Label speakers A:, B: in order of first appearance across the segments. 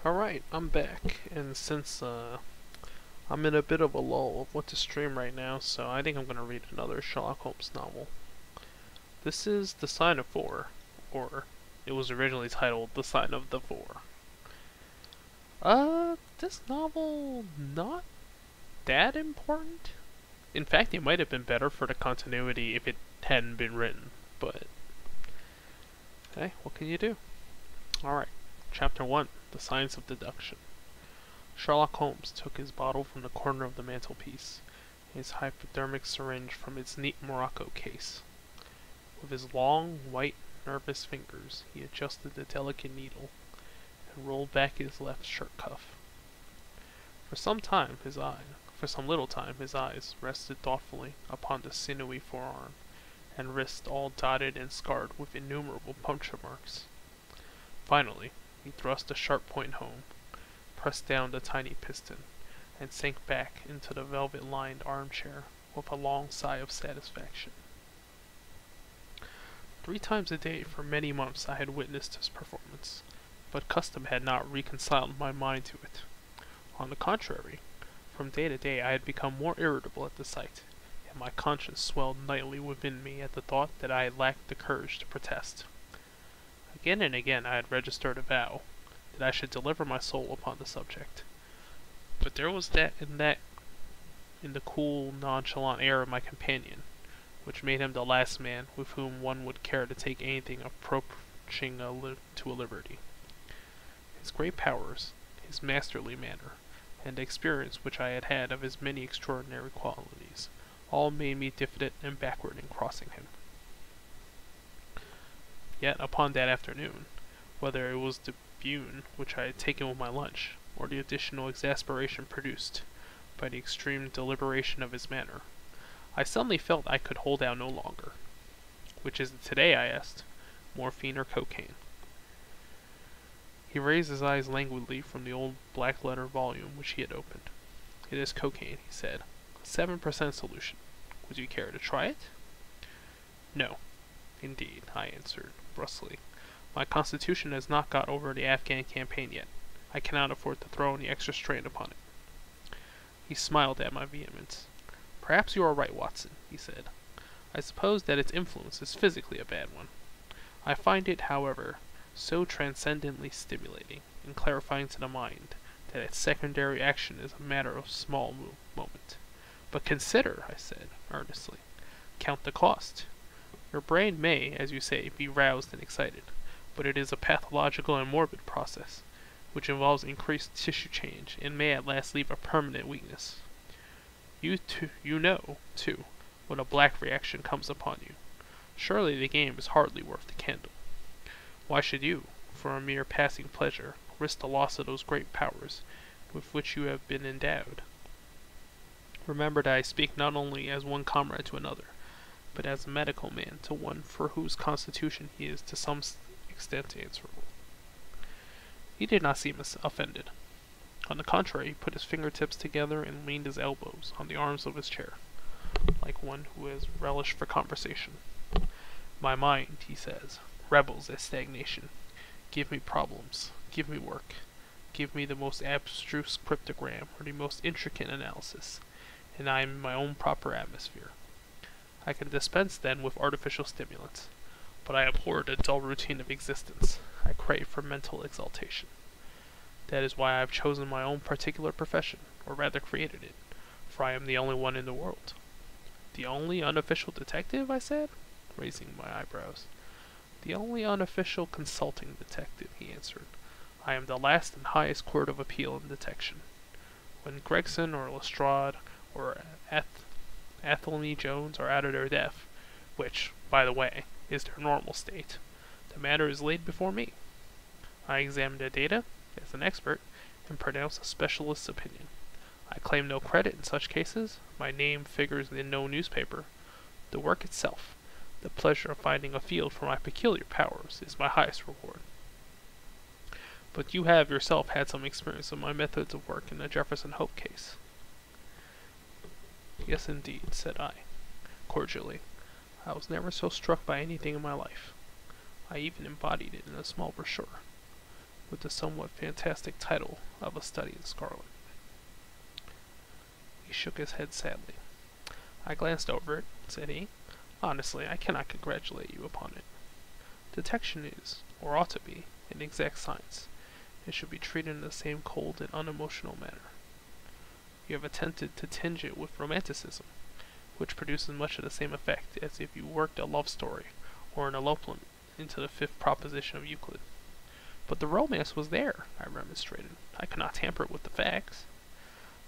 A: Alright, I'm back, and since I'm in a bit of a lull of what to stream right now, so I think I'm going to read another Sherlock Holmes novel. This is The Sign of Four, or it was originally titled The Sign of the Four. This novel, not that important. In fact, it might have been better for the continuity if it hadn't been written, but hey, what can you do? Alright, Chapter 1, The Science of Deduction. Sherlock Holmes took his bottle from the corner of the mantelpiece, and his hypodermic syringe from its neat morocco case. With his long, white, nervous fingers, he adjusted the delicate needle and rolled back his left shirt cuff. For some little time, his eyes rested thoughtfully upon the sinewy forearm and wrist all dotted and scarred with innumerable puncture marks. Finally, he thrust the sharp point home, pressed down the tiny piston, and sank back into the velvet-lined armchair with a long sigh of satisfaction. 3 times a day for many months I had witnessed his performance, but custom had not reconciled my mind to it. On the contrary, from day to day I had become more irritable at the sight, and my conscience swelled nightly within me at the thought that I had lacked the courage to protest. Again and again I had registered a vow that I should deliver my soul upon the subject. But there was that in the cool, nonchalant air of my companion, which made him the last man with whom one would care to take anything approaching to a liberty. His great powers, his masterly manner, and the experience which I had had of his many extraordinary qualities, all made me diffident and backward in crossing him. Yet upon that afternoon, whether it was the bune which I had taken with my lunch, or the additional exasperation produced by the extreme deliberation of his manner, I suddenly felt I could hold out no longer. "Which is it today?" I asked. "Morphine or cocaine?" He raised his eyes languidly from the old black-letter volume which he had opened. "It is cocaine," he said. 7% solution. Would you care to try it?" "No, indeed," I answered, brusquely. "My constitution has not got over the Afghan campaign yet. I cannot afford to throw any extra strain upon it." He smiled at my vehemence. "Perhaps you are right, Watson," he said. "I suppose that its influence is physically a bad one. I find it, however, so transcendently stimulating and clarifying to the mind that its secondary action is a matter of small moment. But consider," I said, earnestly. "Count the cost. Your brain may, as you say, be roused and excited, but it is a pathological and morbid process, which involves increased tissue change and may at last leave a permanent weakness. You know, too, when a black reaction comes upon you. Surely the game is hardly worth the candle. Why should you, for a mere passing pleasure, risk the loss of those great powers with which you have been endowed? Remember that I speak not only as one comrade to another, but as a medical man to one for whose constitution he is to some extent answerable." He did not seem offended. On the contrary, he put his fingertips together and leaned his elbows on the arms of his chair, like one who has relish for conversation. "My mind," he says, "rebels at stagnation. Give me problems, give me work, give me the most abstruse cryptogram or the most intricate analysis, and I am in my own proper atmosphere. I can dispense then with artificial stimulants, but I abhor the dull routine of existence. I crave for mental exaltation. That is why I have chosen my own particular profession, or rather created it, for I am the only one in the world." "The only unofficial detective?" I said, raising my eyebrows. "The only unofficial consulting detective," he answered. "I am the last and highest court of appeal in detection. When Gregson or Lestrade or Athelney Jones are out of their depth, which, by the way, is their normal state, the matter is laid before me. I examine the data, as an expert, and pronounce a specialist's opinion. I claim no credit in such cases, my name figures in no newspaper. The work itself, the pleasure of finding a field for my peculiar powers, is my highest reward. But you have yourself had some experience of my methods of work in the Jefferson Hope case." "Yes, indeed," said I, cordially. "I was never so struck by anything in my life. I even embodied it in a small brochure. with the somewhat fantastic title of A Study in Scarlet. He shook his head sadly. I glanced over it, said he. Honestly, I cannot congratulate you upon it. Detection is, or ought to be, an exact science. It should be treated in the same cold and unemotional manner. You have attempted to tinge it with romanticism, which produces much of the same effect as if you worked a love story or an elopement into the fifth proposition of Euclid. But the romance was there, I remonstrated. I cannot tamper with the facts.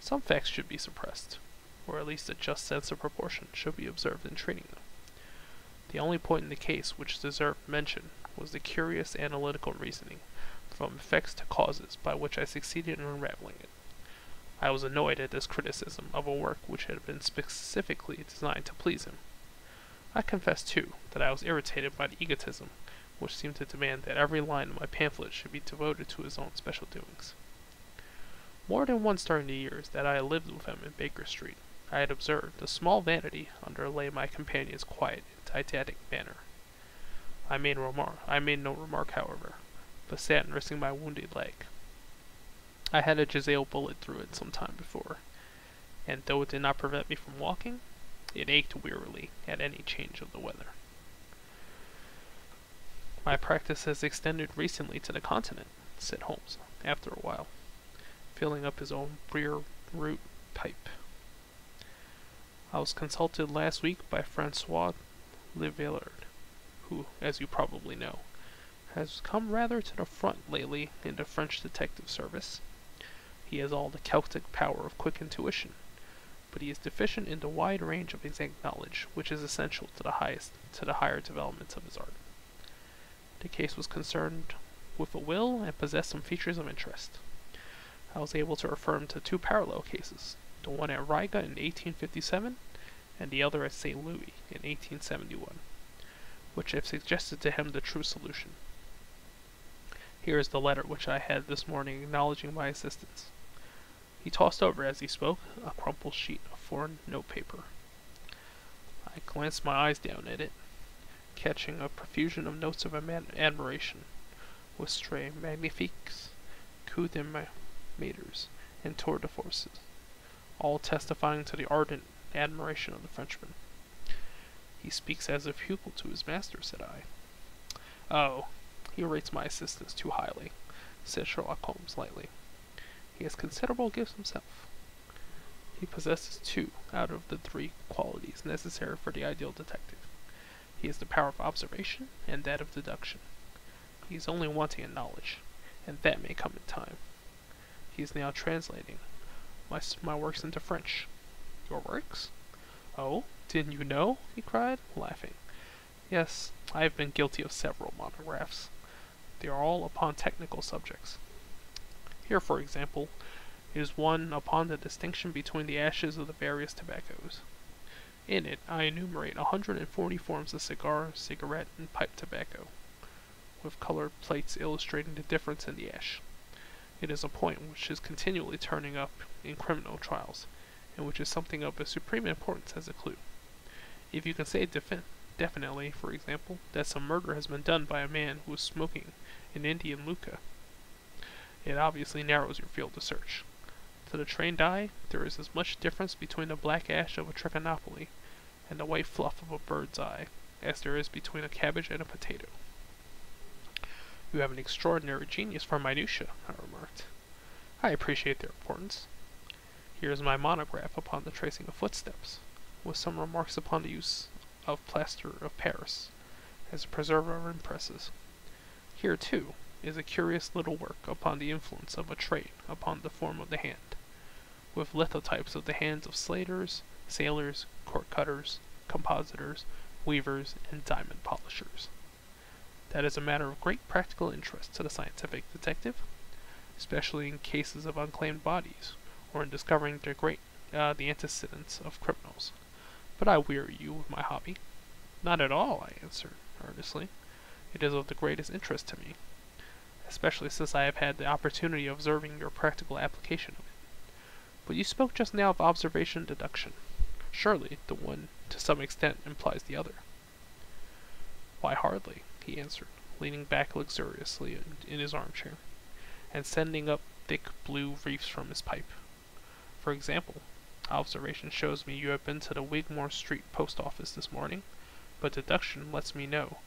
A: Some facts should be suppressed, or at least a just sense of proportion should be observed in treating them. The only point in the case which deserved mention was the curious analytical reasoning from effects to causes by which I succeeded in unraveling it. I was annoyed at this criticism of a work which had been specifically designed to please him. I confess, too, that I was irritated by the egotism which seemed to demand that every line of my pamphlet should be devoted to his own special doings. More than once during the years that I had lived with him in Baker Street, I had observed a small vanity underlay my companion's quiet and didactic manner. I made no remark, however, but sat nursing my wounded leg. I had a Giselle bullet through it some time before, and though it did not prevent me from walking, it ached wearily at any change of the weather. My practice has extended recently to the continent, said Holmes, after a while, filling up his own rear root pipe. I was consulted last week by Francois Leveillard, who, as you probably know, has come rather to the front lately in the French detective service. He has all the Celtic power of quick intuition, but he is deficient in the wide range of exact knowledge which is essential to the higher developments of his art. The case was concerned with a will and possessed some features of interest. I was able to refer him to two parallel cases, the one at Riga in 1857 and the other at St. Louis in 1871, which have suggested to him the true solution. Here is the letter which I had this morning acknowledging my assistance. He tossed over, as he spoke, a crumpled sheet of foreign notepaper. I glanced my eyes down at it, catching a profusion of notes of admiration, with stray magnifiques, coup de maîtres, and tour de forces, all testifying to the ardent admiration of the Frenchman. He speaks as a pupil to his master, said I. Oh, he rates my assistance too highly, said Sherlock Holmes lightly. He has considerable gifts himself. He possesses two out of the three qualities necessary for the ideal detective. He has the power of observation and that of deduction. He is only wanting in knowledge, and that may come in time. He is now translating my works into French. Your works? Oh, didn't you know? He cried, laughing. Yes, I have been guilty of several monographs. They are all upon technical subjects. Here, for example, is one upon the distinction between the ashes of the various tobaccos. In it, I enumerate 140 forms of cigar, cigarette, and pipe tobacco, with colored plates illustrating the difference in the ash. It is a point which is continually turning up in criminal trials, and which is something of a supreme importance as a clue. If you can say definitely, for example, that some murder has been done by a man who was smoking an Indian luca, it obviously narrows your field of search. To the trained eye, there is as much difference between the black ash of a trichinopoly and the white fluff of a bird's eye as there is between a cabbage and a potato. You have an extraordinary genius for minutiae, I remarked. I appreciate their importance. Here is my monograph upon the tracing of footsteps, with some remarks upon the use of plaster of Paris as a preserver of impresses. Here, too, is a curious little work upon the influence of a trait upon the form of the hand, with lithotypes of the hands of slaters, sailors, cork cutters, compositors, weavers, and diamond polishers. That is a matter of great practical interest to the scientific detective, especially in cases of unclaimed bodies, or in discovering the antecedents of criminals. But I weary you with my hobby. Not at all, I answered, earnestly. It is of the greatest interest to me, especially since I have had the opportunity of observing your practical application of it. But you spoke just now of observation and deduction. Surely, the one, to some extent, implies the other. Why, hardly, he answered, leaning back luxuriously in his armchair. and sending up thick blue wreaths from his pipe. For example, observation shows me you have been to the Wigmore Street post office this morning, but deduction lets me know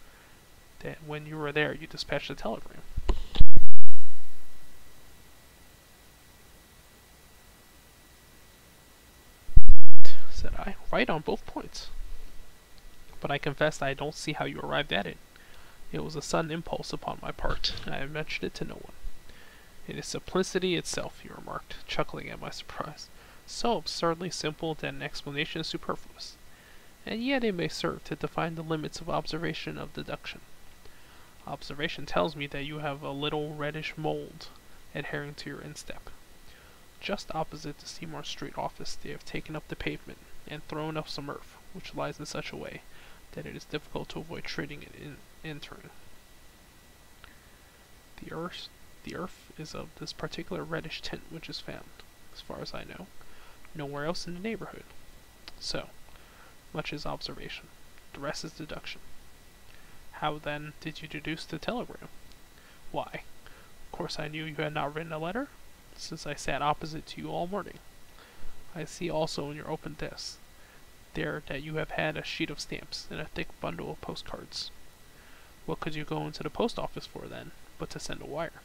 A: that when you were there you dispatched a telegram. Said I, right on both points. But I confess I don't see how you arrived at it. It was a sudden impulse upon my part, and I have mentioned it to no one. It is simplicity itself, he remarked, chuckling at my surprise. So absurdly simple that an explanation is superfluous. And yet it may serve to define the limits of observation of deduction. Observation tells me that you have a little reddish mold adhering to your instep. Just opposite the Seymour Street office they have taken up the pavement and thrown up some earth, which lies in such a way that it is difficult to avoid treading it in entering. The earth is of this particular reddish tint which is found, as far as I know, nowhere else in the neighborhood. So, much is observation. The rest is deduction. How, then, did you deduce the telegram? Why, of course I knew you had not written a letter, since I sat opposite to you all morning. I see also in your open desk there that you have had a sheet of stamps and a thick bundle of postcards. What could you go into the post office for, then, but to send a wire?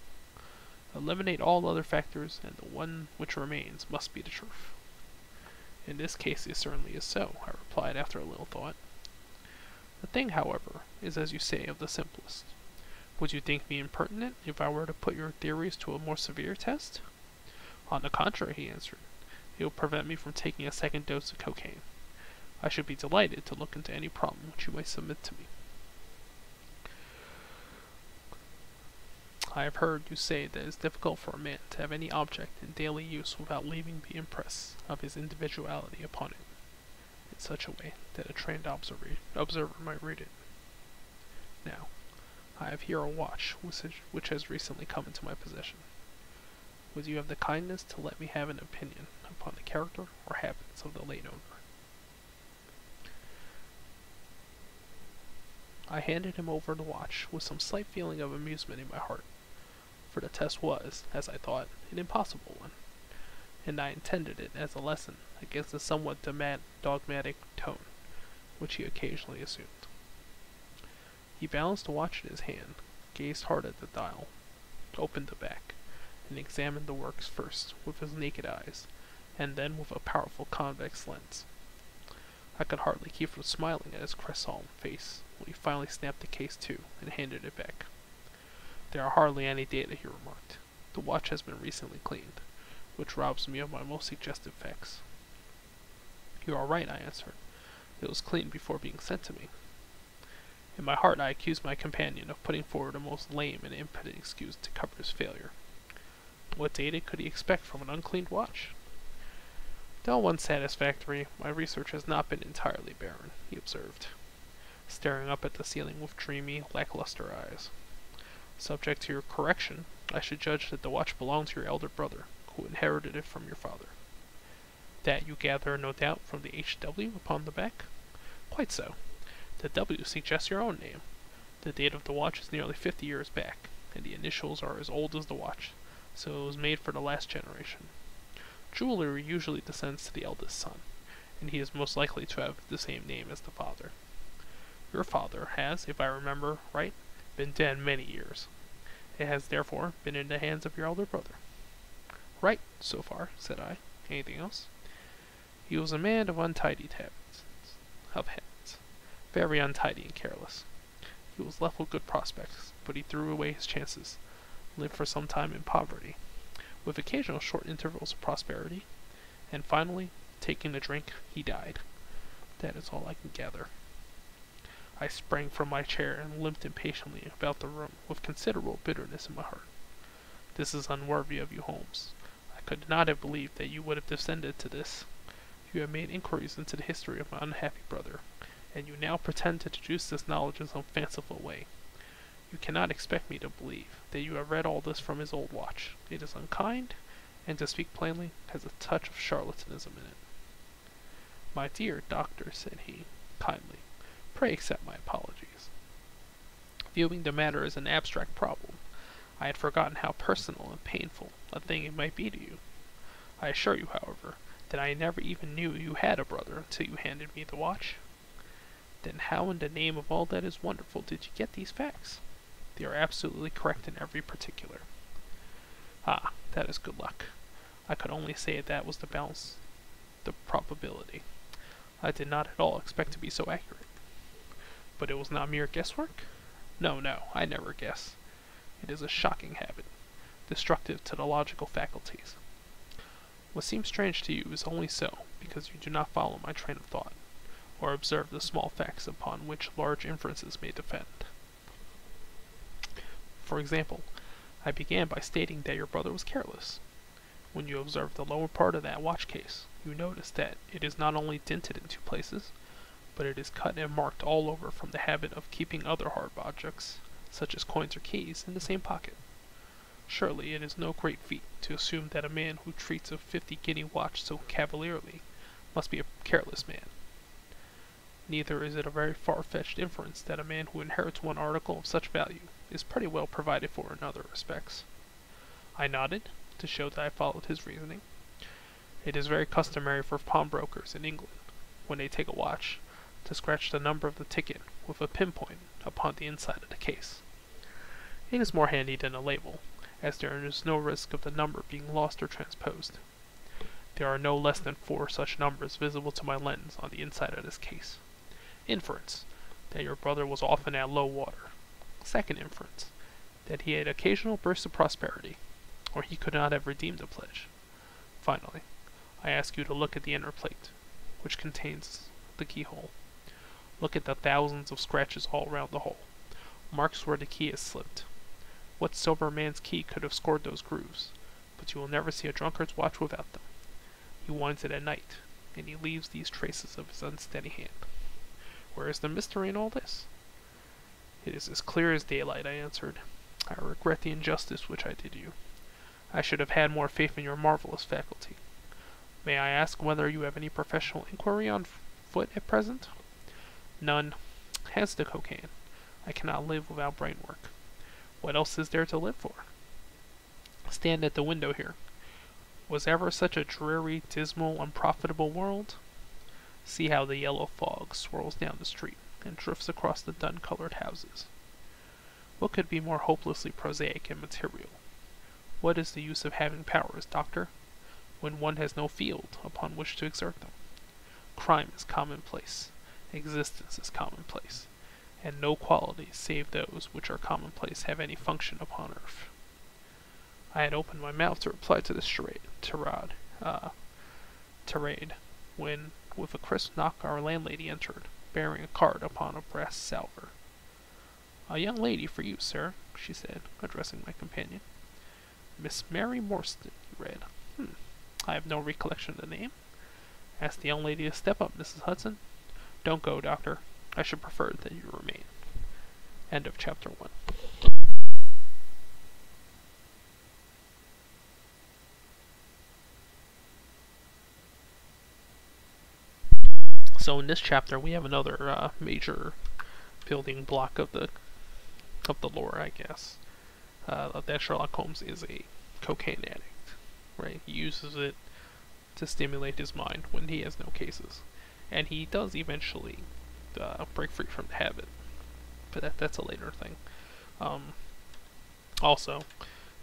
A: Eliminate all other factors, and the one which remains must be the truth. In this case it certainly is so, I replied after a little thought. The thing, however, is, as you say, of the simplest. Would you think me impertinent if I were to put your theories to a more severe test? On the contrary, he answered, it will prevent me from taking a second dose of cocaine. I should be delighted to look into any problem which you may submit to me. I have heard you say that it is difficult for a man to have any object in daily use without leaving the impress of his individuality upon it, in such a way that a trained observer might read it. Now, I have here a watch which has recently come into my possession. Would you have the kindness to let me have an opinion upon the character or habits of the late owner? I handed him over the watch with some slight feeling of amusement in my heart, for the test was, as I thought, an impossible one, and I intended it as a lesson against the somewhat dogmatic tone which he occasionally assumed. He balanced the watch in his hand, gazed hard at the dial, opened the back, and examined the works first with his naked eyes, and then with a powerful convex lens. I could hardly keep from smiling at his crestfallen face when he finally snapped the case to and handed it back. There are hardly any data, he remarked. The watch has been recently cleaned, which robs me of my most suggestive facts. You are right, I answered. It was cleaned before being sent to me. In my heart I accused my companion of putting forward a most lame and impotent excuse to cover his failure. What data could he expect from an uncleaned watch? Though unsatisfactory, my research has not been entirely barren, he observed, staring up at the ceiling with dreamy, lackluster eyes. Subject to your correction, I should judge that the watch belonged to your elder brother, who inherited it from your father. That you gather, no doubt, from the H.W. upon the back? Quite so. The W suggests your own name. The date of the watch is nearly 50 years back, and the initials are as old as the watch, so it was made for the last generation. Jewelry usually descends to the eldest son, and he is most likely to have the same name as the father. Your father has, if I remember right, been dead many years. It has therefore been in the hands of your elder brother. Right, so far, said I. Anything else? He was a man of untidy habits, very untidy and careless. He was left with good prospects, but he threw away his chances, lived for some time in poverty, with occasional short intervals of prosperity, and finally, taking the drink, he died. That is all I can gather. I sprang from my chair and limped impatiently about the room with considerable bitterness in my heart. This is unworthy of you, Holmes. I could not have believed that you would have descended to this. You have made inquiries into the history of my unhappy brother, and you now pretend to deduce this knowledge in some fanciful way. You cannot expect me to believe that you have read all this from his old watch. It is unkind, and to speak plainly, has a touch of charlatanism in it. My dear doctor, said he, kindly, pray accept my apologies. Viewing the matter as an abstract problem, I had forgotten how personal and painful a thing it might be to you. I assure you, however, that I never even knew you had a brother until you handed me the watch. Then how in the name of all that is wonderful did you get these facts? They are absolutely correct in every particular. Ah, that is good luck. I could only say that was the probability. I did not at all expect to be so accurate. But it was not mere guesswork? No, I never guess. It is a shocking habit, destructive to the logical faculties. What seems strange to you is only so because you do not follow my train of thought, or observe the small facts upon which large inferences may depend. For example, I began by stating that your brother was careless. When you observe the lower part of that watch case, you notice that it is not only dinted in 2 places, but it is cut and marked all over from the habit of keeping other hard objects, such as coins or keys, in the same pocket. Surely it is no great feat to assume that a man who treats a 50-guinea watch so cavalierly must be a careless man. Neither is it a very far-fetched inference that a man who inherits one article of such value is pretty well provided for in other respects. I nodded, to show that I followed his reasoning. It is very customary for pawnbrokers in England, when they take a watch, to scratch the number of the ticket with a pinpoint upon the inside of the case. It is more handy than a label, as there is no risk of the number being lost or transposed. There are no less than 4 such numbers visible to my lens on the inside of this case. Inference, that your brother was often at low water. Second inference, that he had occasional bursts of prosperity, or he could not have redeemed the pledge. Finally, I ask you to look at the inner plate, which contains the keyhole. Look at the thousands of scratches all round the hole, marks where the key has slipped. What sober man's key could have scored those grooves? But you will never see a drunkard's watch without them. He winds it at night, and he leaves these traces of his unsteady hand. Where is the mystery in all this? It is as clear as daylight, I answered. I regret the injustice which I did you. I should have had more faith in your marvelous faculty. May I ask whether you have any professional inquiry on foot at present? None. Hence the cocaine. I cannot live without brain work. What else is there to live for? Stand at the window here. Was ever such a dreary, dismal, unprofitable world? See how the yellow fog swirls down the street and drifts across the dun-colored houses. What could be more hopelessly prosaic and material? What is the use of having powers, doctor, when one has no field upon which to exert them? Crime is commonplace. Existence is commonplace, and no qualities save those which are commonplace have any function upon earth. I had opened my mouth to reply to this tirade, when, with a crisp knock, our landlady entered, bearing a card upon a brass salver. "A young lady for you, sir," she said, addressing my companion. "Miss Mary Morstan," he read. I have no recollection of the name. Ask the young lady to step up, Mrs. Hudson. Don't go, doctor. I should prefer that you remain. End of chapter 1. So in this chapter, we have another major building block of the lore, I guess. That Sherlock Holmes is a cocaine addict, right? He uses it to stimulate his mind when he has no cases, and he does eventually break free from the habit, but that's a later thing. Also,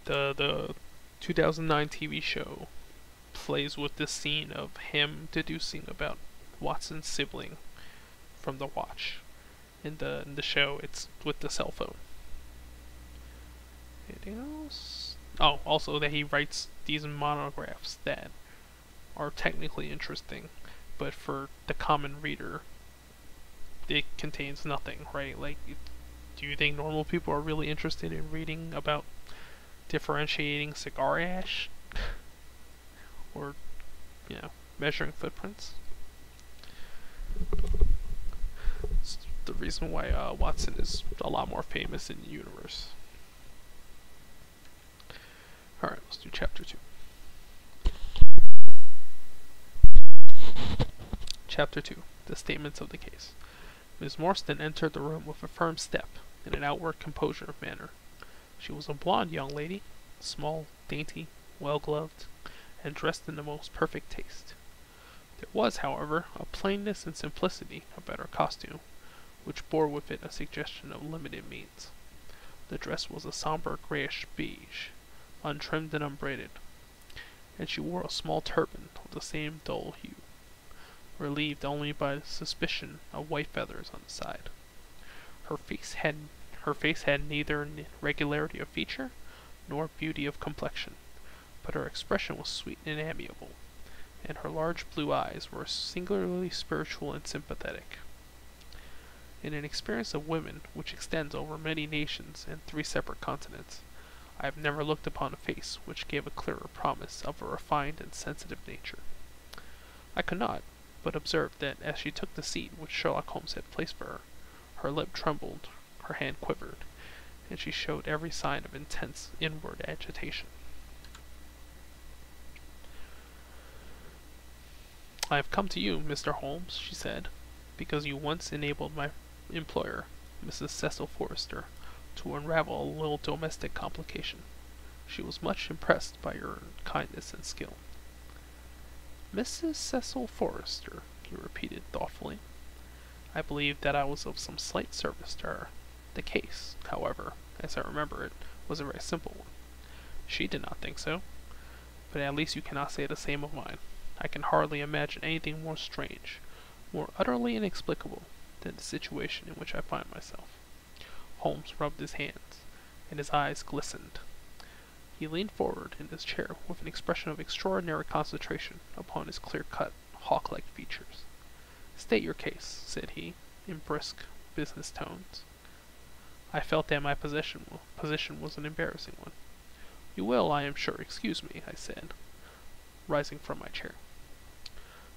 A: the 2009 TV show plays with this scene of him deducing about Watson's sibling from the watch. In the show, it's with the cell phone. Anything else? Oh, also that he writes these monographs that are technically interesting, but for the common reader, it contains nothing, right? Like, do you think normal people are really interested in reading about differentiating cigar ash? Or, measuring footprints? It's the reason why Watson is a lot more famous in the universe. Alright, let's do chapter 2. Chapter 2. The statements of the case. Miss Morstan entered the room with a firm step and an outward composure of manner. She was a blonde young lady, small, dainty, well-gloved, and dressed in the most perfect taste. There was, however, a plainness and simplicity about her costume, which bore with it a suggestion of limited means. The dress was a somber grayish beige, untrimmed and unbraided, and she wore a small turban of the same dull hue, relieved only by the suspicion of white feathers on the side. Her face had neither regularity of feature nor beauty of complexion, but her expression was sweet and amiable, and her large blue eyes were singularly spiritual and sympathetic. In an experience of women which extends over many nations and 3 separate continents, I have never looked upon a face which gave a clearer promise of a refined and sensitive nature. I could not but observe that as she took the seat which Sherlock Holmes had placed for her, her lip trembled, her hand quivered, and she showed every sign of intense inward agitation. "I have come to you, Mr. Holmes," she said, "because you once enabled my employer, Mrs. Cecil Forrester, to unravel a little domestic complication. She was much impressed by your kindness and skill." "Mrs. Cecil Forrester," he repeated thoughtfully. "I believe that I was of some slight service to her. The case, however, as I remember it, was a very simple one. She did not think so, but at least you cannot say the same of mine. I can hardly imagine anything more strange, more utterly inexplicable, than the situation in which I find myself." Holmes rubbed his hands, and his eyes glistened. He leaned forward in his chair with an expression of extraordinary concentration upon his clear-cut, hawk-like features. "State your case," said he, in brisk, business tones. I felt that my position was an embarrassing one. "You will, I am sure, excuse me," I said, rising from my chair.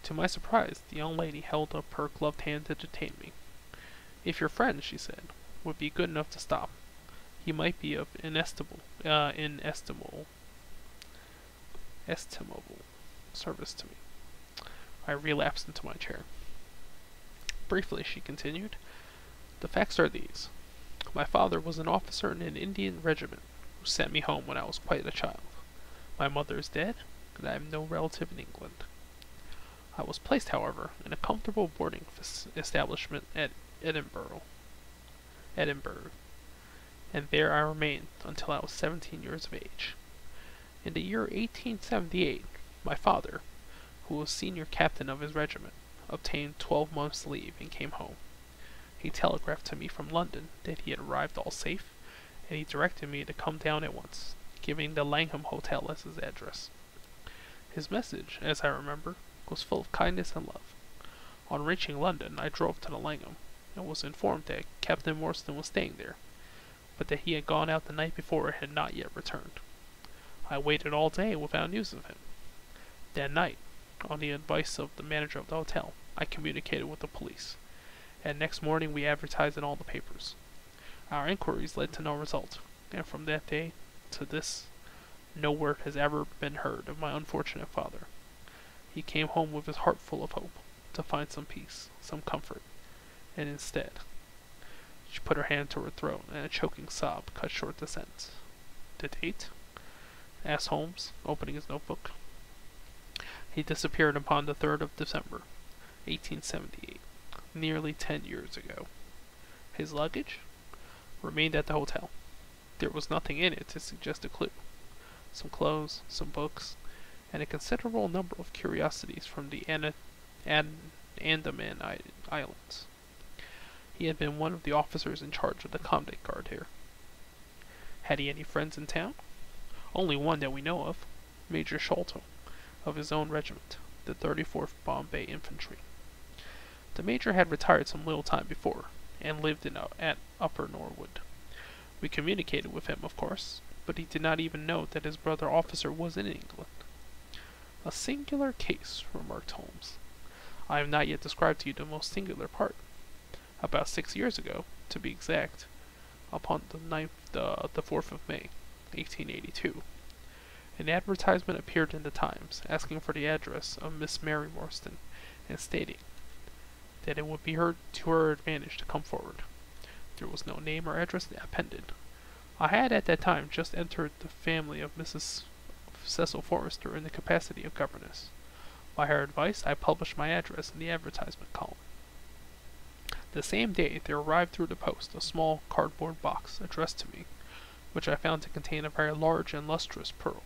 A: To my surprise, the young lady held up her gloved hand to detain me. "If your friend," she said, "would be good enough to stop, he might be of inestimable service to me." I relapsed into my chair. "Briefly," she continued, "the facts are these. My father was an officer in an Indian regiment who sent me home when I was quite a child. My mother is dead, and I have no relative in England. I was placed, however, in a comfortable boarding establishment at Edinburgh, and there I remained until I was 17 years of age. In the year 1878, my father, who was senior captain of his regiment, obtained 12 months' leave and came home. He telegraphed to me from London that he had arrived all safe, and he directed me to come down at once, giving the Langham Hotel as his address. His message, as I remember, was full of kindness and love. On reaching London, I drove to the Langham, and was informed that Captain Morstan was staying there, but that he had gone out the night before and had not yet returned. I waited all day without news of him. That night, on the advice of the manager of the hotel, I communicated with the police, and next morning we advertised in all the papers. Our inquiries led to no result, and from that day to this, no word has ever been heard of my unfortunate father. He came home with his heart full of hope, to find some peace, some comfort, and instead—" She put her hand to her throat, and a choking sob cut short the sentence. "The date?" asked Holmes, opening his notebook. "He disappeared upon the 3rd of December, 1878, nearly 10 years ago. His luggage remained at the hotel. There was nothing in it to suggest a clue. Some clothes, some books, and a considerable number of curiosities from the Andaman Islands. He had been one of the officers in charge of the convict guard here." "Had he any friends in town?" "Only one that we know of, Major Sholto, of his own regiment, the 34th Bombay Infantry. The major had retired some little time before, and lived at Upper Norwood. We communicated with him, of course, but he did not even know that his brother officer was in England." "A singular case," remarked Holmes. "I have not yet described to you the most singular part. About 6 years ago, to be exact, upon the 4th of May, 1882, an advertisement appeared in the Times asking for the address of Miss Mary Morstan, and stating that it would be to her advantage to come forward. There was no name or address appended. I had at that time just entered the family of Mrs. Cecil Forrester in the capacity of governess. By her advice, I published my address in the advertisement column. The same day there arrived through the post a small cardboard box addressed to me, which I found to contain a very large and lustrous pearl.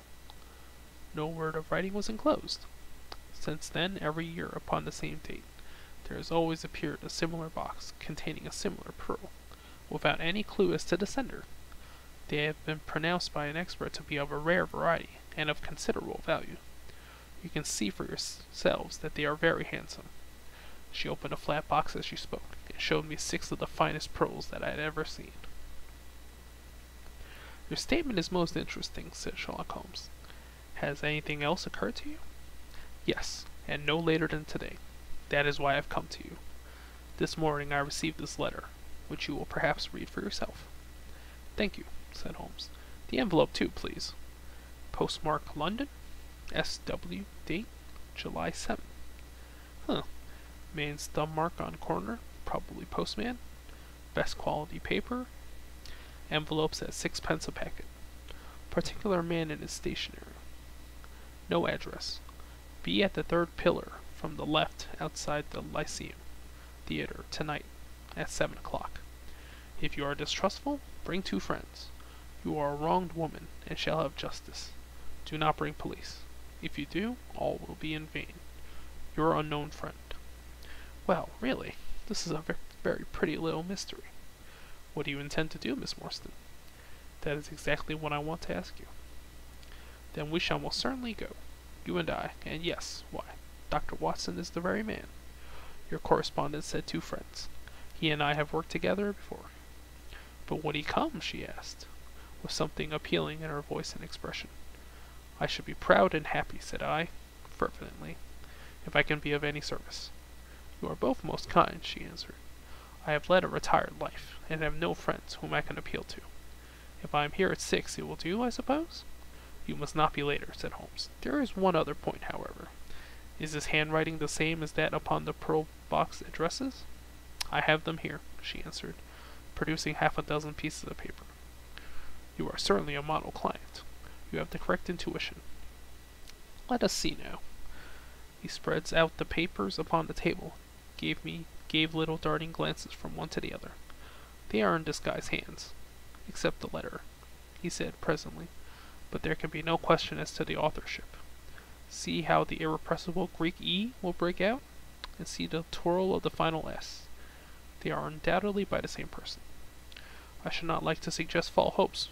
A: No word of writing was enclosed. Since then, every year upon the same date, there has always appeared a similar box containing a similar pearl, without any clue as to the sender. They have been pronounced by an expert to be of a rare variety and of considerable value. You can see for yourselves that they are very handsome. She opened a flat box as she spoke, and showed me 6 of the finest pearls that I had ever seen. Your statement is most interesting, said Sherlock Holmes. Has anything else occurred to you? Yes, and no later than today. That is why I have come to you. This morning I received this letter, which you will perhaps read for yourself. Thank you, said Holmes. The envelope too, please. Postmark London, S.W. Date, July 7th. Huh. Man's thumb mark on corner, probably postman. Best quality paper. Envelopes at 6 pence a packet. Particular man in his stationery. No address. Be at the 3rd pillar from the left outside the Lyceum Theatre tonight at 7 o'clock. If you are distrustful, bring 2 friends. You are a wronged woman and shall have justice. Do not bring police. If you do, all will be in vain. Your unknown friend. Well, really, this is a very pretty little mystery. What do you intend to do, Miss Morstan? That is exactly what I want to ask you. Then we shall most certainly go. You and I, and yes, why, Dr. Watson is the very man. Your correspondent said 2 friends. He and I have worked together before. But would he come? She asked, with something appealing in her voice and expression. I should be proud and happy, said I, fervently, if I can be of any service. You are both most kind, she answered. I have led a retired life, and have no friends whom I can appeal to. If I am here at 6, it will do, I suppose? You must not be later, said Holmes. There is one other point, however. Is his handwriting the same as that upon the pearl box addresses? I have them here, she answered, producing 6 pieces of paper. You are certainly a model client. You have the correct intuition. Let us see now. He spreads out the papers upon the table, gave little darting glances from one to the other. They are in disguised hands, except the letter, he said presently, but there can be no question as to the authorship. See how the irrepressible Greek E will break out, and see the twirl of the final S. They are undoubtedly by the same person. I should not like to suggest false hopes,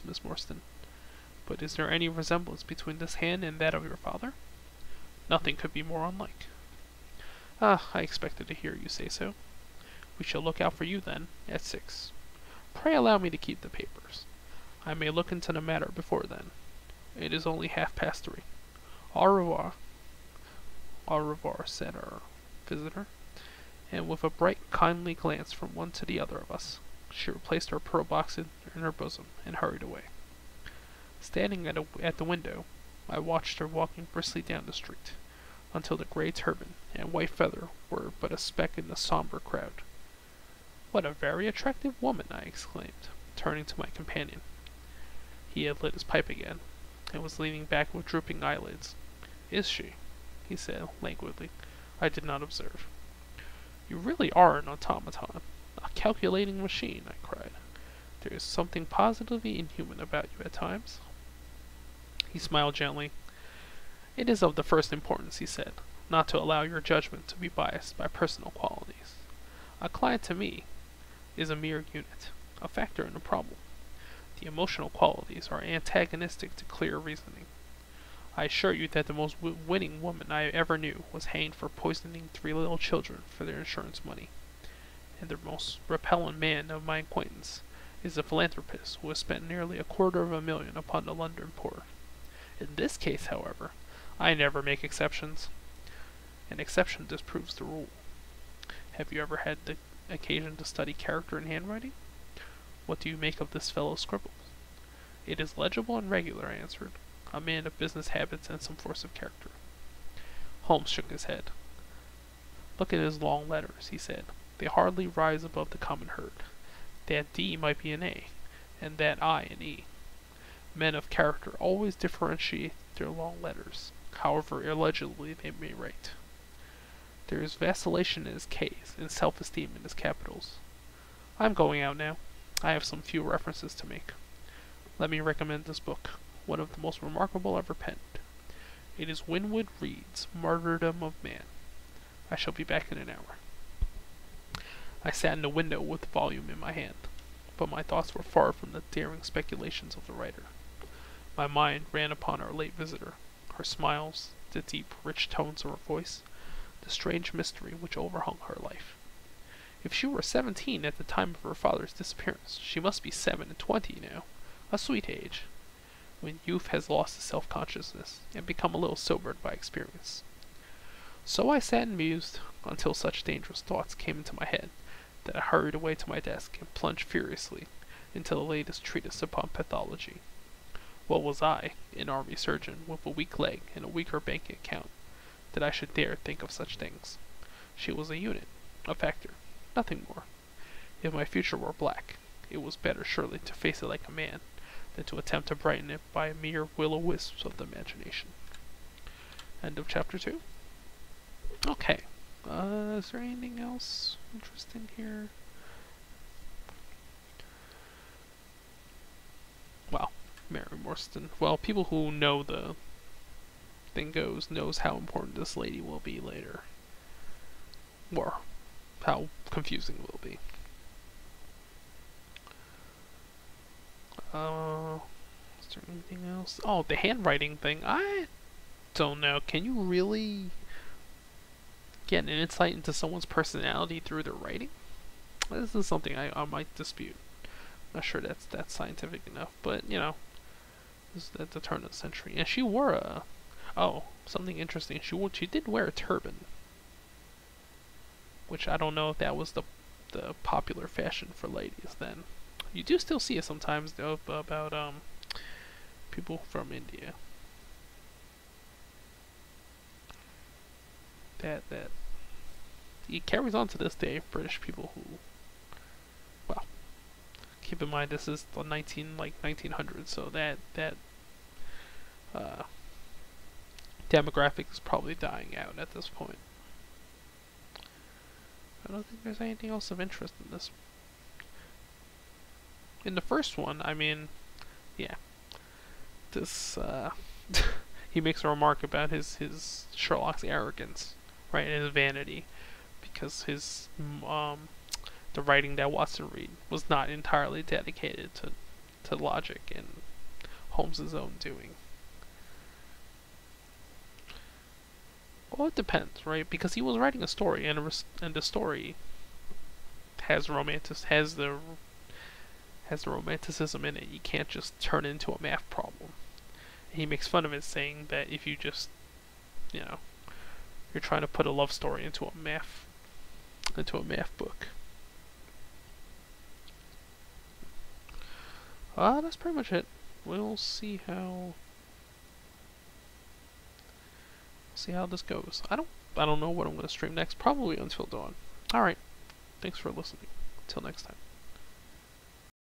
A: Miss Morstan, but is there any resemblance between this hand and that of your father? Nothing could be more unlike. Ah, I expected to hear you say so. We shall look out for you, then, at 6. Pray allow me to keep the papers. I may look into the matter before then. It is only 3:30. Au revoir. Au revoir, said our visitor, and with a bright, kindly glance from one to the other of us, she replaced her pearl box in her bosom and hurried away. Standing at the window, I watched her walking briskly down the street, until the gray turban and white feather were but a speck in the somber crowd. What a very attractive woman, I exclaimed, turning to my companion. He had lit his pipe again, and was leaning back with drooping eyelids. Is she? He said languidly. I did not observe. You really are an automaton, a calculating machine, I cried. There is something positively inhuman about you at times. He smiled gently. It is of the first importance, he said, not to allow your judgment to be biased by personal qualities. A client to me is a mere unit, a factor in a problem. The emotional qualities are antagonistic to clear reasoning. I assure you that the most winning woman I ever knew was hanged for poisoning 3 little children for their insurance money, and the most repellent man of my acquaintance is a philanthropist who has spent nearly $250,000 upon the London poor. In this case, however, I never make exceptions. An exception disproves the rule. Have you ever had the occasion to study character in handwriting? What do you make of this fellow's scribbles? It is legible and regular, I answered. A man of business habits and some force of character. Holmes shook his head. Look at his long letters, he said. They hardly rise above the common herd. That D might be an A, and that I and E. Men of character always differentiate their long letters, however illegibly they may write. There is vacillation in his K's and self-esteem in his capitals. I am going out now. I have some few references to make. Let me recommend this book, one of the most remarkable ever penned. It is Winwood Reade's Martyrdom of Man. I shall be back in an hour. I sat in the window with the volume in my hand, but my thoughts were far from the daring speculations of the writer. My mind ran upon our late visitor, her smiles, the deep, rich tones of her voice, the strange mystery which overhung her life. If she were 17 at the time of her father's disappearance, she must be 27 now, a sweet age, when youth has lost its self-consciousness and become a little sobered by experience. So I sat and mused until such dangerous thoughts came into my head that I hurried away to my desk and plunged furiously into the latest treatise upon pathology. What was I, an army surgeon with a weak leg and a weaker bank account, that I should dare think of such things? She was a unit, a factor, nothing more. If my future were black, it was better surely to face it like a man than to attempt to brighten it by mere will-o-wisps of the imagination. End of chapter 2. Okay. Is there anything else interesting here? Well, Mary Morstan. Well, people who know the thing knows how important this lady will be later. Or how confusing it will be. Is there anything else? Oh, the handwriting thing. I don't know. Can you really get an insight into someone's personality through their writing? This is something I might dispute. Not sure that's scientific enough, but you know, this is at the turn of the century, and she wore something interesting. She did wear a turban, which I don't know if that was the popular fashion for ladies then. You do still see it sometimes though about people from India. That it carries on to this day. British people who, well, keep in mind this is the 1900s, so that demographic is probably dying out at this point. I don't think there's anything else of interest in this. In the first one, I mean, yeah, this he makes a remark about his Sherlock's arrogance, right, and his vanity, because his the writing that Watson read was not entirely dedicated to logic and Holmes's own doing. Well, it depends, right? Because he was writing a story, and the story has the romanticism in it. You can't just turn it into a math problem. He makes fun of it, saying that if you just, you know, you're trying to put a love story into a math book. That's pretty much it. We'll see how this goes. I don't know what I'm going to stream next. Probably Until Dawn. All right. Thanks for listening. Until next time.